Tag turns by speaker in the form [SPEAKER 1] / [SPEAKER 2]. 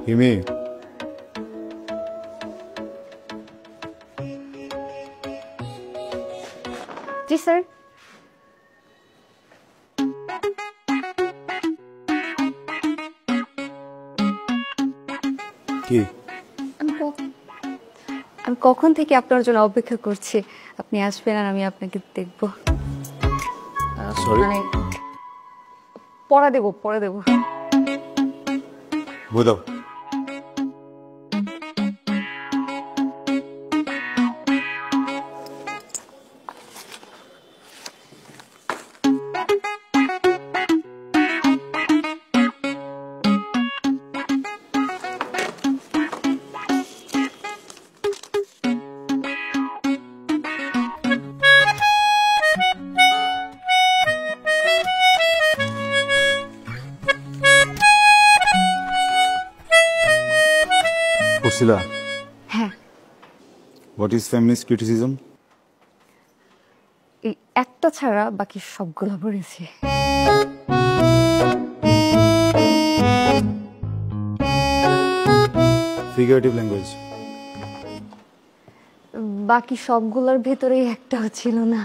[SPEAKER 1] হিমি
[SPEAKER 2] জি sir.
[SPEAKER 1] কি
[SPEAKER 2] আমি কখন থেকে আপনার জন্য অপেক্ষা করছি, আপনি আসবেন আর আমি আপনাকে দেখব।
[SPEAKER 1] সরি
[SPEAKER 2] মানে পরে দেব।
[SPEAKER 1] বুঝাও।
[SPEAKER 2] হ্যাঁ,
[SPEAKER 1] What is feminist criticism?
[SPEAKER 2] এই একটা ছাড়া বাকি সবগুলো পড়েছি।
[SPEAKER 1] Figurative language.
[SPEAKER 2] বাকি সবগুলোর ভেতরেই একটাও ছিল না।